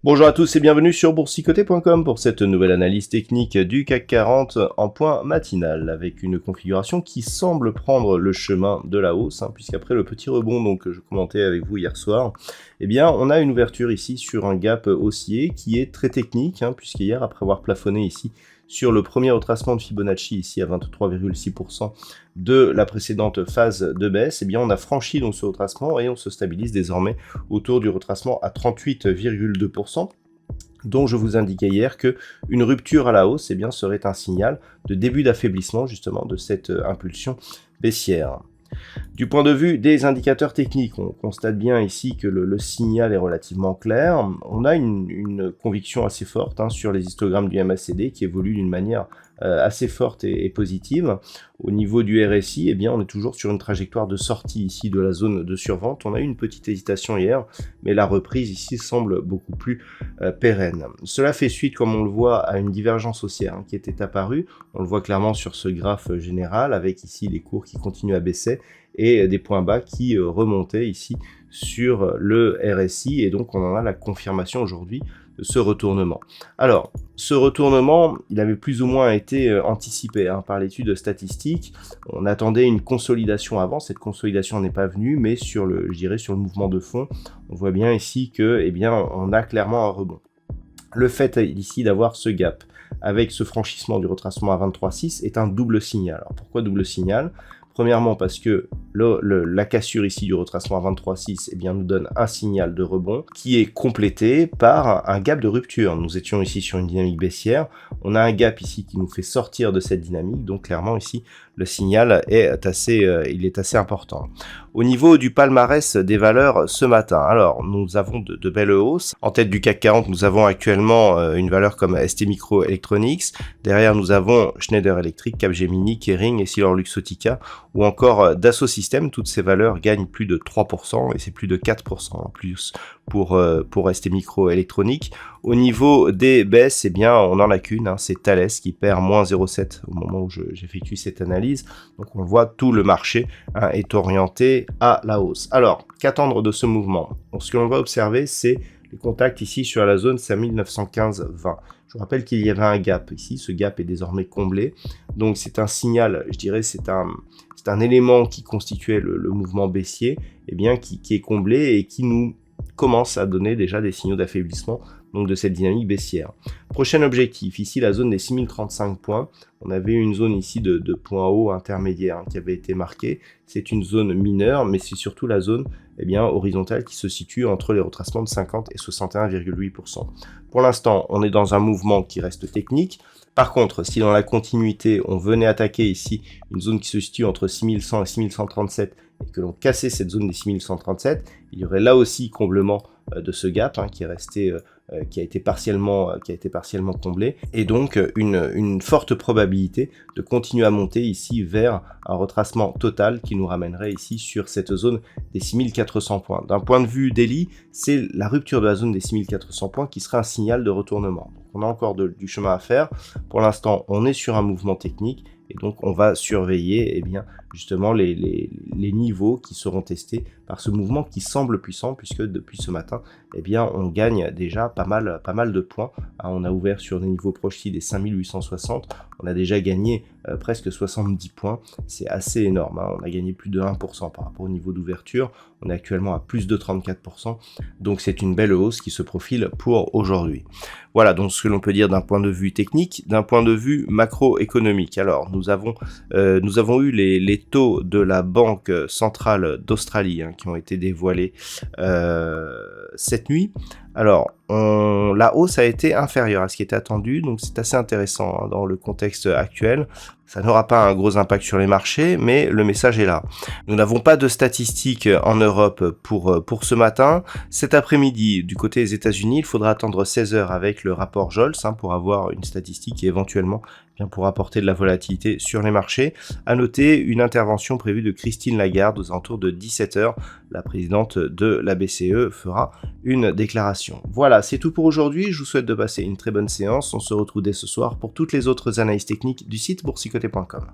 Bonjour à tous et bienvenue sur boursicoté.com pour cette nouvelle analyse technique du CAC 40 en point matinal avec une configuration qui semble prendre le chemin de la hausse, puisqu'après le petit rebond que je commentais avec vous hier soir, eh bien on a une ouverture ici sur un gap haussier qui est très technique, puisqu'hier après avoir plafonné ici sur le premier retracement de Fibonacci ici à 23,6% de la précédente phase de baisse, eh bien on a franchi donc ce retracement et on se stabilise désormais autour du retracement à 38,2%. dont je vous indiquais hier que une rupture à la hausse eh bien, serait un signal de début d'affaiblissement justement de cette impulsion baissière. Du point de vue des indicateurs techniques, on constate bien ici que le signal est relativement clair. On a une conviction assez forte sur les histogrammes du MACD qui évoluent d'une manière assez forte et positive. Au niveau du RSI, eh bien, on est toujours sur une trajectoire de sortie ici de la zone de survente. On a eu une petite hésitation hier, mais la reprise ici semble beaucoup plus pérenne. Cela fait suite, comme on le voit, à une divergence haussière qui était apparue. On le voit clairement sur ce graphe général, avec ici les cours qui continuent à baisser et des points bas qui remontaient ici sur le RSI. Et donc, on en a la confirmation aujourd'hui de ce retournement. Alors, ce retournement, il avait plus ou moins été anticipé par l'étude statistique. On attendait une consolidation avant, cette consolidation n'est pas venue, mais sur le mouvement de fond, on voit bien ici que, eh bien, on a clairement un rebond. Le fait ici d'avoir ce gap avec ce franchissement du retracement à 23,6 est un double signal. Alors pourquoi double signal ? Premièrement parce que la cassure ici du retracement à 23,6 eh bien, nous donne un signal de rebond qui est complété par un gap de rupture. Nous étions ici sur une dynamique baissière, on a un gap ici qui nous fait sortir de cette dynamique, donc clairement ici le signal est assez important. Au niveau du palmarès des valeurs ce matin, alors nous avons de belles hausses. En tête du CAC 40, nous avons actuellement une valeur comme STMicroelectronics. Derrière, nous avons Schneider Electric, Capgemini, Kering, EssilorLuxottica ou encore Dassault Systèmes. Toutes ces valeurs gagnent plus de 3% et c'est plus de 4% en plus pour STMicroelectronics. Au niveau des baisses, eh bien, on n'en a qu'une, c'est Thales qui perd moins 0,7 au moment où j'effectue cette analyse. Donc on voit tout le marché est orienté à la hausse. Alors, qu'attendre de ce mouvement ? Donc, ce que l'on va observer, c'est les contacts ici sur la zone 5915-20. Je vous rappelle qu'il y avait un gap ici, ce gap est désormais comblé. Donc c'est un signal, je dirais, c'est un élément qui constituait le mouvement baissier, eh bien, qui est comblé et qui nous commence à donner déjà des signaux d'affaiblissement donc de cette dynamique baissière. Prochain objectif, ici la zone des 6035 points. On avait une zone ici de points hauts intermédiaires qui avait été marquée. C'est une zone mineure, mais c'est surtout la zone horizontale qui se situe entre les retracements de 50 et 61,8%. Pour l'instant, on est dans un mouvement qui reste technique. Par contre, si dans la continuité, on venait attaquer ici une zone qui se situe entre 6100 et 6137 et que l'on cassait cette zone des 6137, il y aurait là aussi comblement de ce gap qui est resté qui a été partiellement comblé, et donc une forte probabilité de continuer à monter ici vers un retracement total qui nous ramènerait ici sur cette zone des 6400 points. D'un point de vue daily, c'est la rupture de la zone des 6400 points qui serait un signal de retournement. Donc on a encore du chemin à faire. Pour l'instant, on est sur un mouvement technique et donc on va surveiller justement les niveaux qui seront testés par ce mouvement qui semble puissant, puisque depuis ce matin on gagne déjà pas mal de points. On a ouvert sur des niveaux proches ici des 5860, on a déjà gagné presque 70 points, c'est assez énorme, on a gagné plus de 1% par rapport au niveau d'ouverture, on est actuellement à plus de 34%, donc c'est une belle hausse qui se profile pour aujourd'hui. Voilà donc ce que l'on peut dire d'un point de vue technique. D'un point de vue macroéconomique, alors nous avons eu les taux de la Banque centrale d'Australie qui ont été dévoilés cette nuit. Alors la hausse a été inférieure à ce qui était attendu, donc c'est assez intéressant hein, dans le contexte actuel. Ça n'aura pas un gros impact sur les marchés, mais le message est là. Nous n'avons pas de statistiques en Europe pour ce matin. Cet après-midi, du côté des États-Unis, il faudra attendre 16 heures avec le rapport Jolts hein, pour avoir une statistique qui éventuellement pour apporter de la volatilité sur les marchés. À noter une intervention prévue de Christine Lagarde aux alentours de 17 heures. La présidente de la BCE fera une déclaration. Voilà, c'est tout pour aujourd'hui. Je vous souhaite de passer une très bonne séance. On se retrouve dès ce soir pour toutes les autres analyses techniques du site boursicoté.com.